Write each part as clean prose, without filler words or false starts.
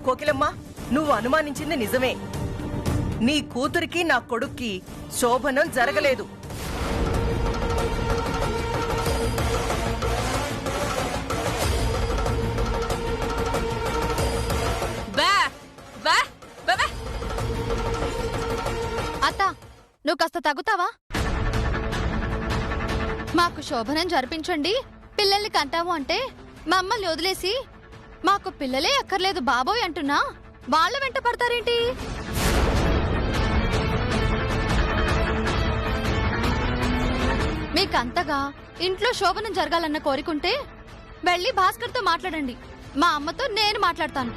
కోకిలమ్మ, నువ్వు అనుమానించింది నిజమే. నీ కూతురికి నా కొడుక్కి శోభనం జరగలేదు. అత్త, నువ్వు కాస్త తగ్గుతావా? మాకు శోభనం జరిపించండి, పిల్లల్ని కంటాము అంటే మమ్మల్ని వదిలేసి మాకు పిల్లలే అక్కర్లేదు బాబోయ్ అంటున్నా వాళ్ళ వెంట పడతారేంటి? మీకంతగా ఇంట్లో శోభనం జరగాలన్న కోరికుంటే వెళ్ళి భాస్కర్తో మాట్లాడండి. మా అమ్మతో నేను మాట్లాడతాను.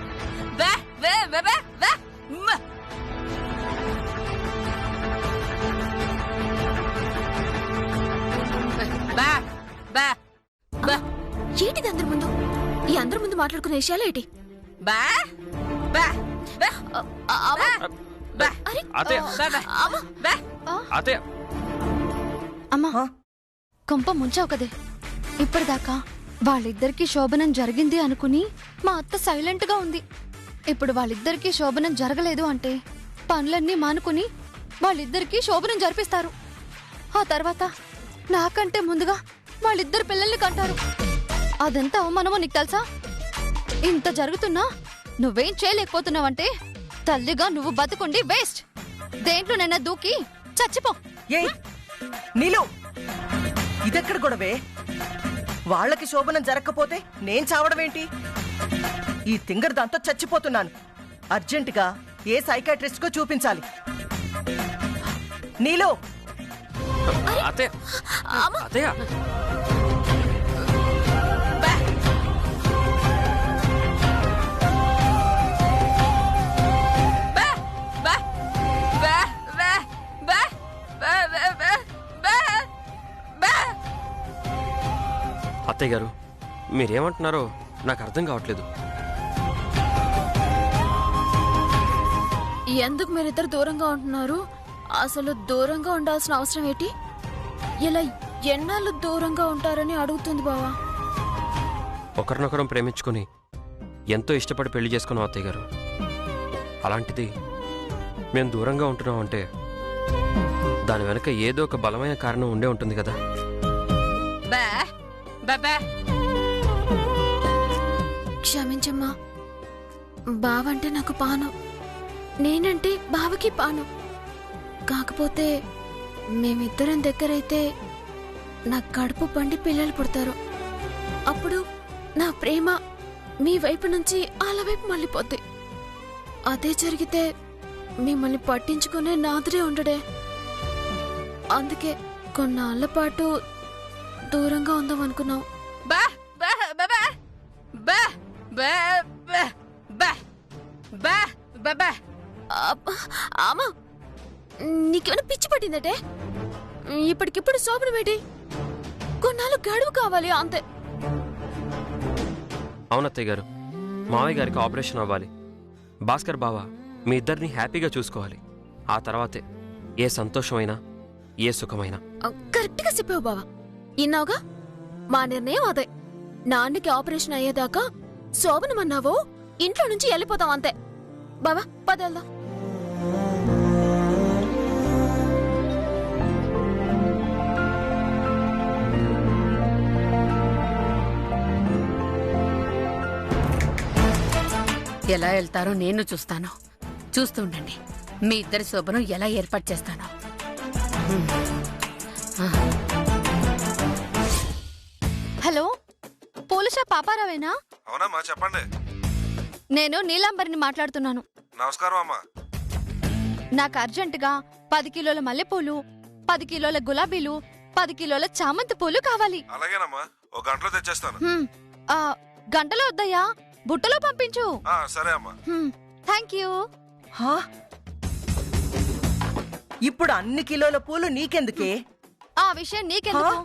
ఏంటిది అందరి ముందు? ఈ అందరి ముందు మాట్లాడుకునే విషయాలు ఏంటి? అమ్మా, కొంప ముంచావు కదే. ఇప్పటిదాకా వాళ్ళిద్దరికీ శోభనం జరిగింది అనుకుని మా అత్త సైలెంట్ గా ఉంది. ఇప్పుడు వాళ్ళిద్దరికీ శోభనం జరగలేదు అంటే పనులన్నీ మానుకుని వాళ్ళిద్దరికీ శోభనం జరిపిస్తారు. ఆ తర్వాత నాకంటే ముందుగా వాళ్ళిద్దరు పిల్లల్ని కంటారు. అదెంత అవమానమో నీకు తెలుసా? ఇంత జరుగుతున్నా నువ్వేం చేయలేకపోతున్నావంటే తల్లిగా నువ్వు బతుకుండి వేస్ట్. దేంట్లోనైనా దూకి చచ్చిపో. నీలు, ఇదెక్కడ గొడవే? వాళ్ళకి శోభనం జరగకపోతే నేను చావడమేంటి? ఈ తింగర్ దాంతో చచ్చిపోతున్నాను. అర్జెంటుగా ఏ సైకాట్రిస్ట్ కో చూపించాలి. నీలు, అత్తయ్య గారు, మీరేమంటున్నారో నాకు అర్థం కావట్లేదు. ఎందుకు మీరిద్దరు దూరంగా ఉంటున్నారు? అసలు దూరంగా ఉండాల్సిన అవసరం ఏంటి? ఇలా ఎన్నాళ్ళు దూరంగా ఉంటారని అడుగుతుంది బావా. ఒకరినొకరం ప్రేమించుకుని ఎంతో ఇష్టపడి పెళ్లి చేసుకున్నాం అత్తయ్య గారు. అలాంటిది మేము దూరంగా ఉంటున్నాం అంటే దాని వెనక ఏదో ఒక బలమైన కారణం ఉండే ఉంటుంది కదా. క్షమించమ్మా, బావంటే నాకు పానం, నేనంటే బావకి పానం. కాకపోతే మేమిద్దరం దగ్గరైతే నా కడుపు పండి పిల్లలు పుడతారు. అప్పుడు నా ప్రేమ మీ వైపు నుంచి వాళ్ళ వైపు మళ్ళీపోద్ది. అదే జరిగితే మిమ్మల్ని పట్టించుకునే నాదురే ఉండడే. అందుకే కొన్నాళ్ళ పాటు దూరంగా ఉందాం అనుకున్నాం. ఆమా, నీకేమైనా పిచ్చి పట్టిందటే? ఇప్పటికిప్పుడు శోభనం ఏంటి? కొన్నాళ్ళు గడువు కావాలి అంతే. అవునత్తయ్య గారు, మావయ్య గారికి ఆపరేషన్ అవ్వాలి. భాస్కర్ బావ మీ ఇద్దరిని హ్యాపీగా చూసుకోవాలి. ఆ తర్వాతే ఏ సంతోషమైనా ఏ సుఖమైనా. కరెక్ట్ గా చెప్పావు బావా. ఇన్నావుగా, మా నిర్ణయం అదే. నాన్నకి ఆపరేషన్ అయ్యేదాకా శోభనం అన్నావో ఇంట్లో నుంచి వెళ్ళిపోతాం అంతే. బావా పదేళ్దాం. ఎలా వెళ్తారో నేను చూస్తాను. చూస్తూ ఉండండి, మీ ఇద్దరి శోభనం ఎలా ఏర్పాటు చేస్తానో. హలో, పోలీసా పాపారావేనా? అవునమ్మా, చెప్పండి. నేను నీలాంబరిని మాట్లాడుతున్నాను. నమస్కారం అమ్మా. నాకు అర్జెంటుగా 10 కిలోల మల్లెపూలు, 10 కిలోల గులాబీలు, 10 కిలోల చామంతి పూలు కావాలి. అలాగేనమ్మా, ఒక గంటలో తెచ్చేస్తాను. గంటలో వద్దయ్యా, బుట్టలో పంపించు. సరే అమ్మా. Thank you. ఇప్పుడు అన్ని కిలోల పూలు నీకెందుకే? ఆ విషయం నీకెందుకు?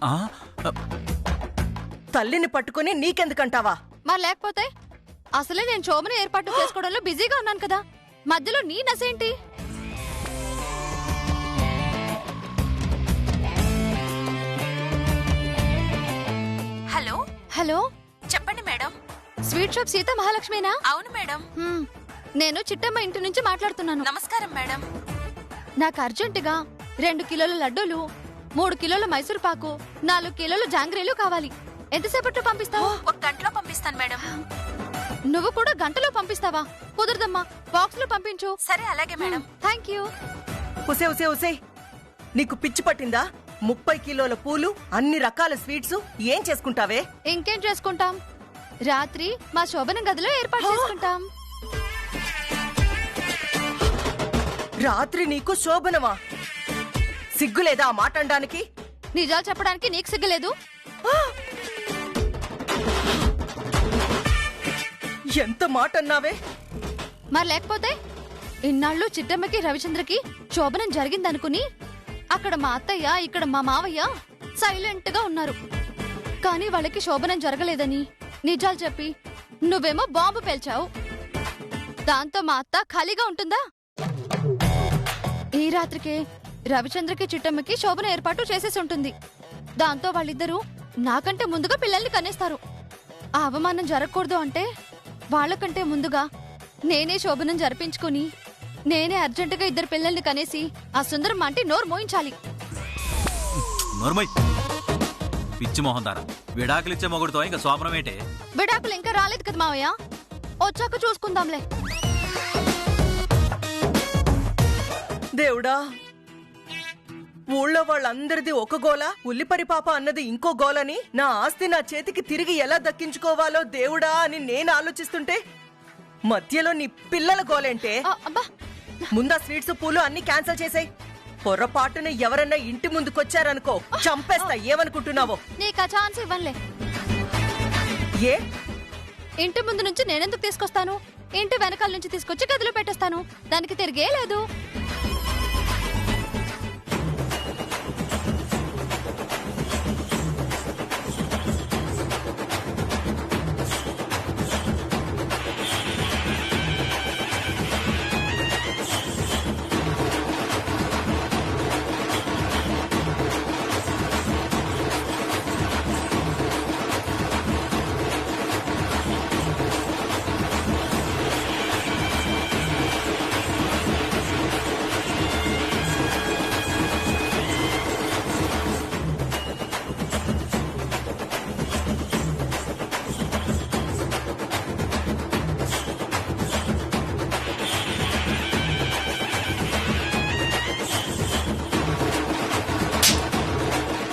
తల్లిని పట్టుకుని నీకెందుకంటావా? మరి లేకపోతే అసలే నేను శోభన ఏర్పాటు చేసుకోవడంలో బిజీగా ఉన్నాను కదా, మధ్యలో నీ నసేంటి? హలో హలో, చెప్పండి మేడం. స్వీట్ షాప్ సీత మహాలక్ష్మినా? అవును మేడం. నేను చిట్టమ్మ ఇంటి నుంచి మాట్లాడుతున్నాను. నమస్కారం మేడం. నాకు అర్జెంటుగా 2 కిలోల లడ్డూలు, 3 కిలోల మైసూర్ పాకు, 4 కిలోల జాంగ్రీలు కావాలి. ఎంతసేపట్లో పంపిస్తావు? 1 గంటలో పంపిస్తాను మేడం. నువ్వు కూడా గంటలో పంపిస్తావా? కుదరదమ్మా, బాక్స్ లో పంపించు. సరే అలాగే మేడం. Thank you. ఉసే ఉసే ఉసే, నీకు పిచ్చి పట్టిందా? 30 కిలోల పూలు, అన్ని రకాల స్వీట్స్ ఏం చేసుకుంటావే? ఇంకేం చేసుకుంటాం? రాత్రి మా శోభనం గదిలో ఏర్పాటు చేసుకుంటాం. రాత్రి నీకు శోభనమా? సిగ్గులేదా ఆ మాట అనడానికి? నిజాలు చెప్పడానికి నీకు సిగ్గులేదు? ఎంత మాట అన్నావే? మరి లేకపోతే ఇన్నాళ్ళు చిట్టమ్మకి రవిచంద్రకి శోభనం జరిగిందనుకుని అక్కడ మా అత్తయ్య, ఇక్కడ మా మావయ్య సైలెంట్ గా ఉన్నారు. కానీ వాళ్ళకి శోభనం జరగలేదని నిజాలు చెప్పి నువ్వేమో బాంబు పేల్చావు. దాంతో మా అత్త ఖాళీగా ఉంటుందా? ఈ రాత్రికే రవిచంద్రకి చిట్టమ్మకి శోభన ఏర్పాటు చేసేసి ఉంటుంది. దాంతో వాళ్ళిద్దరూ నాకంటే ముందుగా పిల్లల్ని కనేస్తారు. ఆ అవమానం జరగకూడదు అంటే వాళ్ళకంటే ముందుగా నేనే శోభనం జరిపించుకుని నేనే అర్జెంటుగా 2 పిల్లల్ని కనేసి ఆ సుందరం అంటే నోరు మోయించాలి. పిచ్చి మోహన్ దారా, విడాకులిచ్చే మొగుడుతో ఇంకా శోభనం ఏంటే? విడాకులు ఇంకా రాలేదు కదా మావయ్య, వచ్చాక చూసుకుందాంలే. దేవుడా, ఊళ్ళో వాళ్ళందరిది ఒక గోల, ఉల్లిపరి పాప అన్నది ఇంకో గోలని, నా ఆస్తి నా చేతికి తిరిగి ఎలా దక్కించుకోవాలో దేవుడా అని నేను ఆలోచిస్తుంటే మధ్యలో నీ పిల్లల గోలేంటే? అబ్బా, ముందా స్వీట్స్ పూలు అన్ని క్యాన్సిల్ చేసాయి. పొరపాటున ఎవరన్నా ఇంటి ముందుకొచ్చారనుకో చంపేస్తా. ఏమనుకుంటున్నావో? నీకు ఆ ఛాన్స్ ఇవ్వనులే. ఏ ఇంటి ముందు నుంచి నేనెందుకు తీసుకొస్తాను? ఇంటి వెనకాల నుంచి తీసుకొచ్చి గదిలో పెట్టేస్తాను. దానికి తిరిగే లేదు.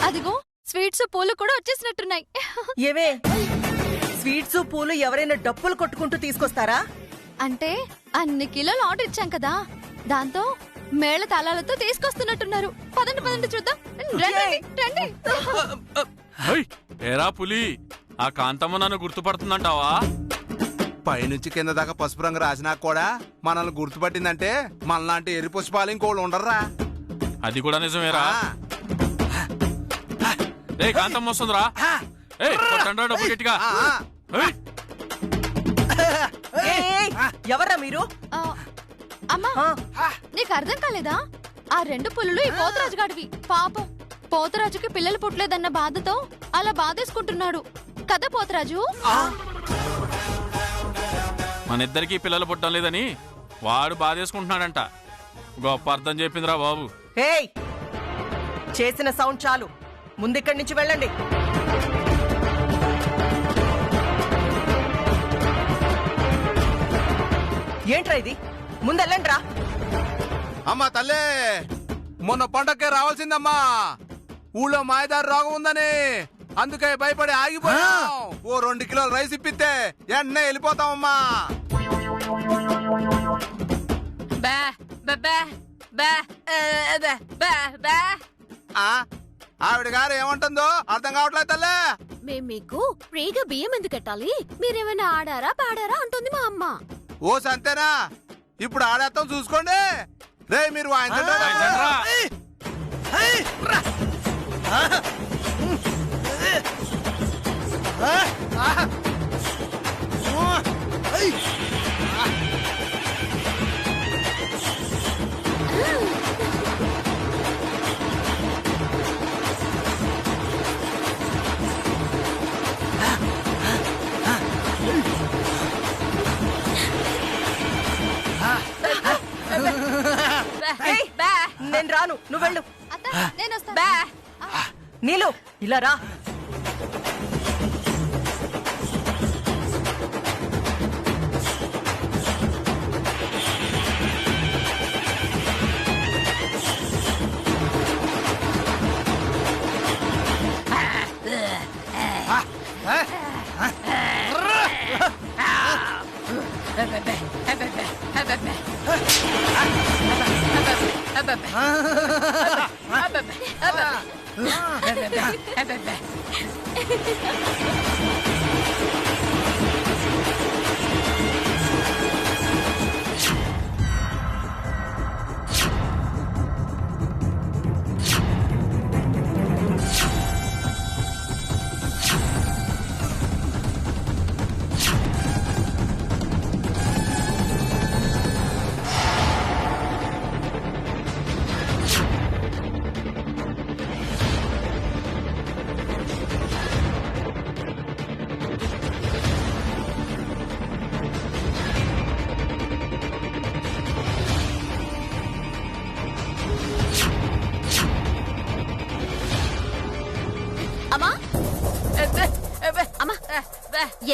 అదిగో స్వీట్స్ పూలు కూడా వచ్చేసినట్టున్నాయి. ఏవే, స్వీట్స్ పూలు ఎవరైనా డప్పులు కొట్టుకుంటూ తీసుకొస్తారా? అంటే అన్ని కిలోలు ఆర్డర్ ఇచ్చాం కదా, దాంతో మేళ తాళాలతో తీసుకొస్తున్నట్టున్నారు. పదండి పదండి చూద్దాం. రండి, రండి. ఏరా పులి, ఆ కాంతమ్మ నన్ను గుర్తుపడుతుందంటావా? పైనుంచి కింద దాకా పసుపు రంగు రాసినా కూడా మనల్ని గుర్తుపట్టిందంటే మనలాంటి ఎరి పుష్పాలు ఇంకోళ్ళు ఉండర్రా. అది కూడా నిజమేరా. ఏ కాంతమ్మ వస్తుందిరా. డబ్బు గట్టిగా. ఎవరా మీరు? అమ్మా, నీకు అర్థం కాలేదా? ఆ 2 పులులు ఈ పోతరాజు గాడివి. పాపం, పోతరాజుకి పిల్లలు పుట్టలేదన్న బాధతో అలా బాధేసుకుంటున్నాడు కదా పోతరాజు. మన ఇద్దరికి పిల్లలు పుట్టడం లేదని వాడు బాధేసుకుంటున్నాడంట. గొప్ప అర్థం చెప్పిందిరా బాబు. ఏయ్, చేసిన సౌండ్ చాలు, ముందిక్కడి నుంచి వెళ్ళండి. ఏంట్రా ఇది? ముందెళ్ళండి రా. అమ్మా తల్లే, మొన్న పండక్కే రావాల్సిందమ్మా. ఊళ్ళో మాయదారి రోగం ఉందని అందుకే భయపడి ఆగిపోయాం. ఓ 2 కిలోల రైస్ ఇప్పిస్తే వెంటనే వెళ్ళిపోతామమ్మా. ఆవిడ గారు ఏమంటుందో అర్థం కావట్లేదు తల్లే. మేం మీకు ఫ్రీగా బియ్యం ఎందుకు కట్టాలి? మీరేమైనా ఆడారా పాడారా అంటుంది మా అమ్మ. ఓ సంతేనా? ఇప్పుడు ఆడేస్తాం చూసుకోండి. రే మీరు వాయించండ్రా. నేను రాను, నువ్వు వెళ్ళు. అత్త, నేను వస్తాను. నీలు ఇలా రా.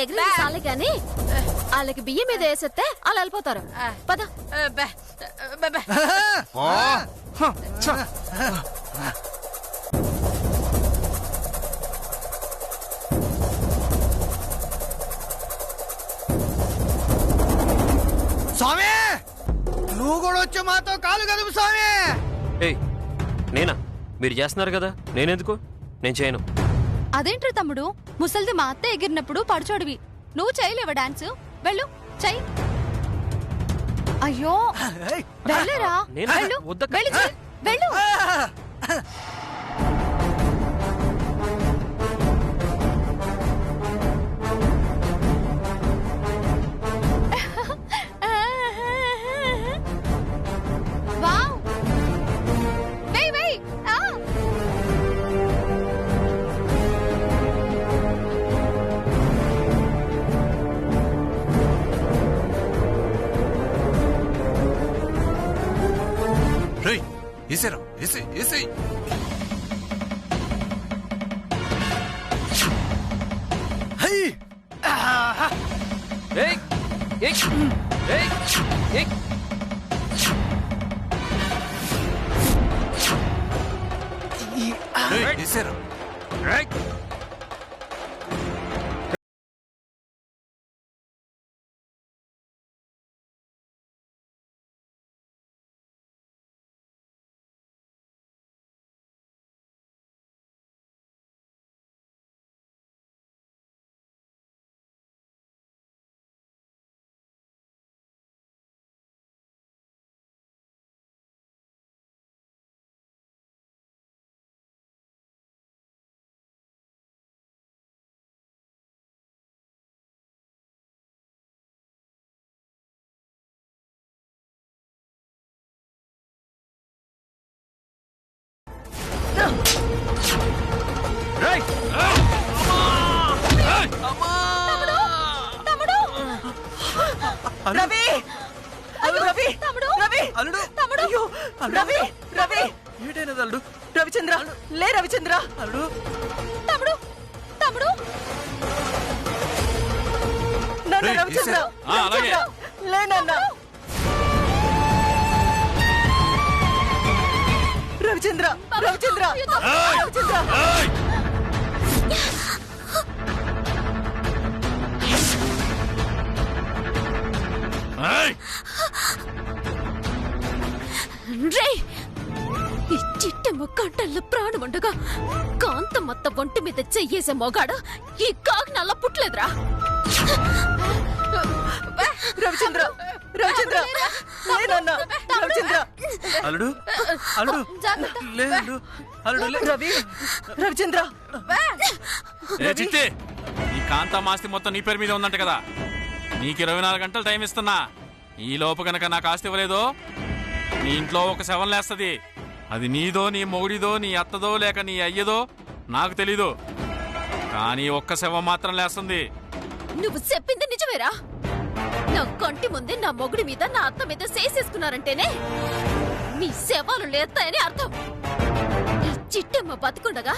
ఎగిరి చాలే గాని వాళ్ళకి బియ్యం మీద వేసేస్తే అలా వెళ్ళిపోతారు. పద. స్వామి నువ్వు కూడా వచ్చే మాతో కాలు కదుపు స్వామి. ఏయ్ నేనా? మీరు చేస్తున్నారు కదా, నేనెందుకు? నేను చేయను. అదేంట్రా తమ్ముడు, ముసల్ది మా అత్త ఎగిరినప్పుడు పడుచోడివి, నువ్వు చేయలేవా డాన్స్? వెళ్ళు, చెయ్యి. అయ్యో వెళ్ళరా, వెళ్ళు, వెళ్ళి చెయ్యి, వెళ్ళు. వావ్, వెయ్ వెయ్. ఏసేరా, ఏసే ఏసే. హై ఏయ్ ఏయ్ ఏయ్ ఏయ్. ఏసేరా. రవి, రవి, రవి, అల్లుడు, అయ్యో, రవి, రవి, ఏటైనది అల్లుడు? రవిచంద్ర, లే రవిచంద్ర. అల్లుడు, తమ్ముడు, తమ్ముడు, నాన్న రవిచంద్ర, రవిచంద్ర, లే నాన్న. రవిచంద్ర, రవిచంద్ర, రవిచంద్ర. రే, ఈ చిట్టెమ్మ కంటల్లో ప్రాణం ఉండగా కాంతమత్త ఒంటి మీద చెయ్యేసే మొగాడు ఈ కాగ్నల్లా పుట్టలేదురా. రవిచంద్ర, రవిచంద్ర, లే నాన్న, రవిచంద్ర. అల్లుడు, అల్లుడు, లే అల్లుడు, అల్లుడు లే. రవి, రవిచంద్ర. ఏ చిట్టి, ఈ కాంతా ఆస్తి మొత్తం నీ పేరు మీద ఉందంట కదా, నీకు 24 గంటలు టైం ఇస్తున్నా. ఈ లోపు గనక నాకు ఆస్తి ఇవ్వలేదో నీ ఇంట్లో ఒక శవం లేస్తుంది. అది నీదో, నీ మొగుడిదో, నీ అత్తదో, లేక నీ అయ్యదో నాకు తెలీదు, కానీ ఒక్క శవం మాత్రం లేస్తుంది. నువ్వు చెప్పింది నిజమేరా? నా కంటి ముందే నా మొగుడి మీద, నా అత్త మీద చేసేసుకున్నారంటేనే మీ శవాలు లేస్తాయని అర్థం. ఈ చిట్టమ్మ బతుకుండగా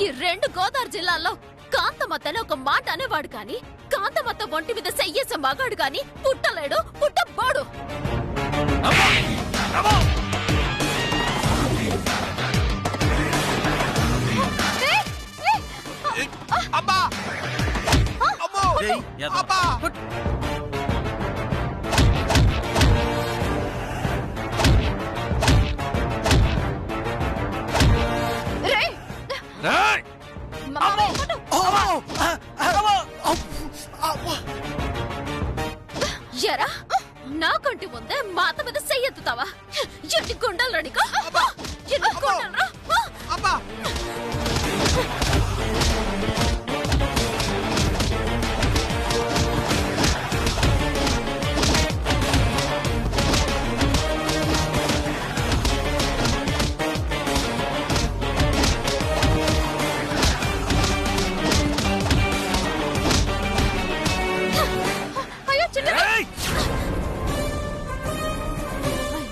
ఈ 2 గోదావరి జిల్లాల్లో కాంతమత్తని ఒక మాట అనేవాడు కాని, కాంతమత్త ఒంటి మీద చెయ్యేసే మగాడు కాని పుట్టలేడు, పుట్టబోడు. అబ్బా! అమ్మో! అబ్బా! ఎరా నాకంటి ముందే మాత మీద చెయ్యెత్తుతావా? ఎన్ని గుండెలు నీకు? ఎన్ని గుండెలు? అబ్బా!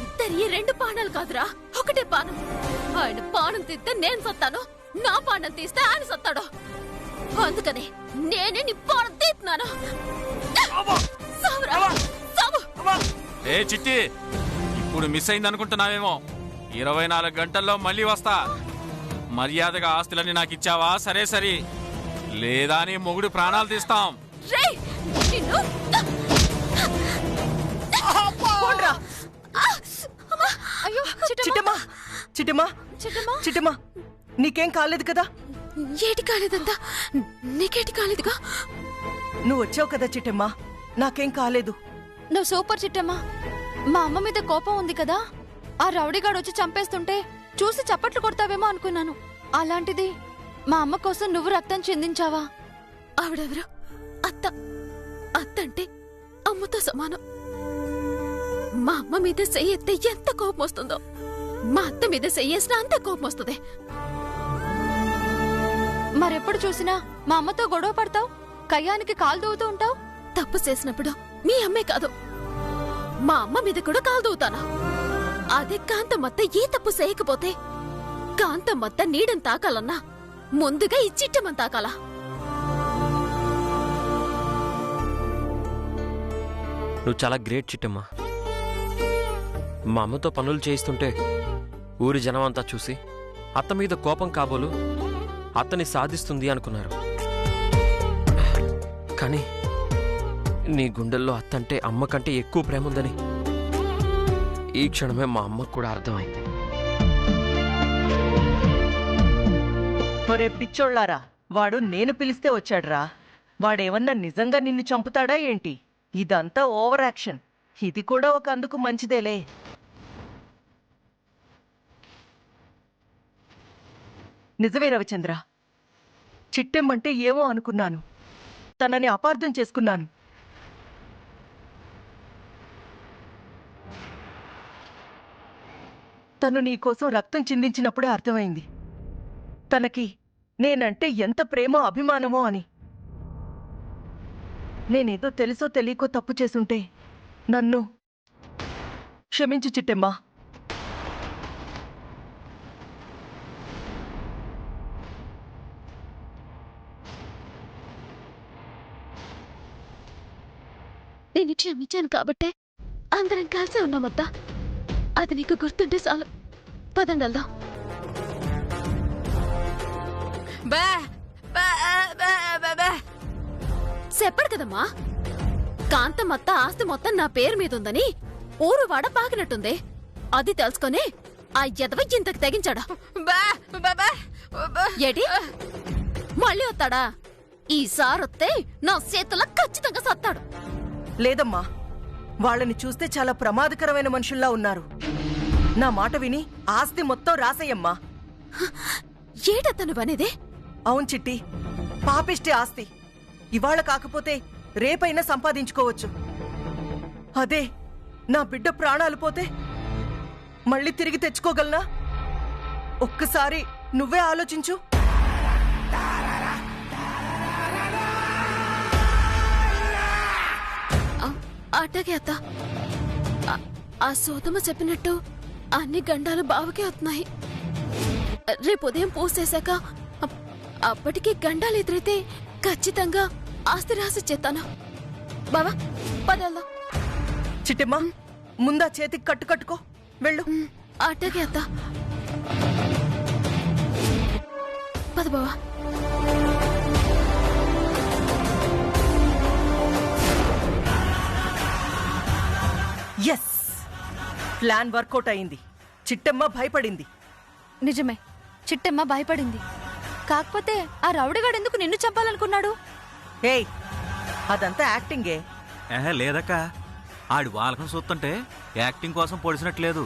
ఇద్దరి 2 పానాలు కాదురా, ఒకటే పానం. ఆయన పానం తీస్తే నేను సత్తాను, నా పానం తీస్తే ఆయన సత్తాడు. అందుకనే నేనే నీ పానం తీస్తున్నాను. సావురా, సావు. ఏ చిట్టి, ఇప్పుడు మిస్ అయింది అనుకుంటున్నావేమో. 24 గంటల్లో మళ్ళీ వస్తా. మర్యాదగా ఆస్తులన్నీ నాకు ఇచ్చావా? సరే సరే, లేదా నీ మొగుడు ప్రాణాలు తీస్తాం. రేయ్, నిన్ను పోండ్రా. అయ్యో చిట్టమ్మా, చిట్టమ్మా, చిట్టమ్మా, నీకేం కాలేదు కదా? ఏటి కాలేదంతా? నీకేటి కాలేదుగా? నువ్వు వచ్చావు కదా చిట్టమ్మా, నాకేం కాలేదు. నువ్వు సూపర్ చిట్టమ్మా. మా అమ్మ మీద కోపం ఉంది కదా, ఆ రౌడీగాడు వచ్చి చంపేస్తుంటే చూసి చప్పట్లు కొడతావేమో అనుకున్నాను. అలాంటిది మా అమ్మ కోసం నువ్వు రక్తం చెందించావా? ఆవిడెవరు? అత్త. అత్త అంటే అమ్మతో సమానం. మా అమ్మ మీద చెయ్యెత్తే ఎంత కోపం వస్తుందో, మా అత్త మీద చెయ్యేసినా అంతే కోపం వస్తుంది. మరెప్పుడు చూసినా మా అమ్మతో గొడవ పడతావు, కయ్యానికి కాలు దూవుతూ ఉంటావు. తప్పు చేసినప్పుడు మీ అమ్మే కాదు, మా అమ్మ మీద కూడా కాలు దూవుతానా? అదే కాంతమత్త ఏ తప్పు చేయకపోతే, కాంతమత్త నీడని తాకాలన్నా ముందుగా ఈ చిట్టమని తాకాలా? నువ్వు చాలా గ్రేట్ చిట్టమ్మా. మా అమ్మతో పనులు చేయిస్తుంటే ఊరి జనం అంతా చూసి అత్త మీద కోపం కాబోలు అత్తని సాధిస్తుంది అనుకున్నారు. కానీ నీ గుండెల్లో అత్తంటే అమ్మ కంటే ఎక్కువ ప్రేమ ఉందని ఈ క్షణమే మా అమ్మకు కూడా అర్థమైంది. మరే పిచ్చోళ్ళారా, వాడు నేను పిలిస్తే వచ్చాడ్రా. వాడేమన్నా నిజంగా నిన్ను చంపుతాడా ఏంటి? ఇదంతా ఓవర్ యాక్షన్. ఇది కూడా ఒక అందుకు మంచిదేలే. నిజమే రవిచంద్ర, చిట్టెమ్మంటే ఏమో అనుకున్నాను, తనని అపార్థం చేసుకున్నాను. తను నీకోసం రక్తం చిందించినప్పుడే అర్థమైంది తనకి నేనంటే ఎంత ప్రేమో అభిమానమో అని. నేనేదో తెలుసో తెలియకో తప్పు చేసుంటే నన్ను క్షమించు చిట్టెమ్మా. నేను క్షమించాను కాబట్టే అందరం కలిసే ఉన్నామత్తా. అది నీకు గుర్తుంటే చాలు. పదండి వెళ్దాం. చెప్పడు కదమ్మా, కాంతమత్త ఆస్తి మొత్తం నా పేరు మీద ఉందని ఊరు వాడ పాకినట్టుంది. అది తెలుసుకొని ఆ ఎదవ ఇంతకు తెగించాడా? ఏటి మళ్ళీ వస్తాడా? ఈసారొత్తే నా చేతుల్లో ఖచ్చితంగా సత్తాడు. లేదమ్మా, వాళ్ళని చూస్తే చాలా ప్రమాదకరమైన మనుషుల్లా ఉన్నారు. నా మాట విని ఆస్తి మొత్తం రాసేయమ్మా. ఏటతను బనేదే? అవును చిట్టి, పాపిష్టి ఆస్తి. ఇవాళ కాకపోతే రేపైనా సంపాదించుకోవచ్చు. అదే నా బిడ్డ ప్రాణాలు పోతే మళ్ళీ తిరిగి తెచ్చుకోగలనా? ఒక్కసారి నువ్వే ఆలోచించు. అట్టగే అత్త. ఆ సోదమ్మ చెప్పినట్టు అన్ని గండాలు బావకే అవుతున్నాయి. రేపు ఉదయం పూసేశాక అప్పటికి గండాలు ఎదురైతే ఖచ్చితంగా ఆస్తి రాసి చేస్తాను. బావా పదల్లా. చిట్టమ్మా ముందా చేతికి కట్టు కట్టుకో, వెళ్ళు. అట్టగే అత్త. పద బావా. ఎస్, ప్లాన్ వర్కౌట్ అయింది. చిట్టమ్మ భయపడింది. నిజమే, చిట్టమ్మ భయపడింది. కాకపోతే ఆ రౌడీగాడు ఎందుకు నిన్ను చంపాలనుకున్నాడు? ఏయ్, అదంతా యాక్టింగే. లేదక్క, ఆడి వాలకం చూస్తుంటే యాక్టింగ్ కోసం పొడిచినట్లేదు,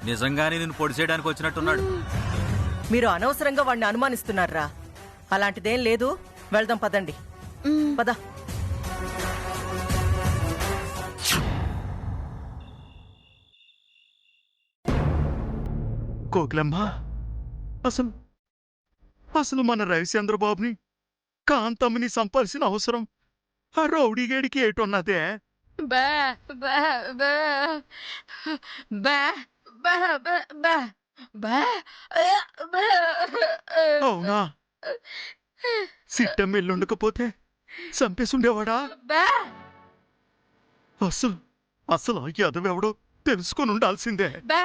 నిజంగానే నిన్ను పొడిచేయడానికి వచ్చినట్టున్నాడు. మీరు అనవసరంగా వాడిని అనుమానిస్తున్నారా? అలాంటిదేం లేదు. వెళ్దాం పదండి. పద. కోకిలమ్మ, అసలు మన రవిచంద్రబాబుని కాంతమ్మని సంపాల్సిన అవసరం ఆ రౌడీగేడికి ఏటున్నదే? అవునా? సిట్టం ఎల్లుండకపోతే చంపేసుండేవాడా? అసలు ఎదవెవడో తెలుసుకొని ఉండాల్సిందే. బా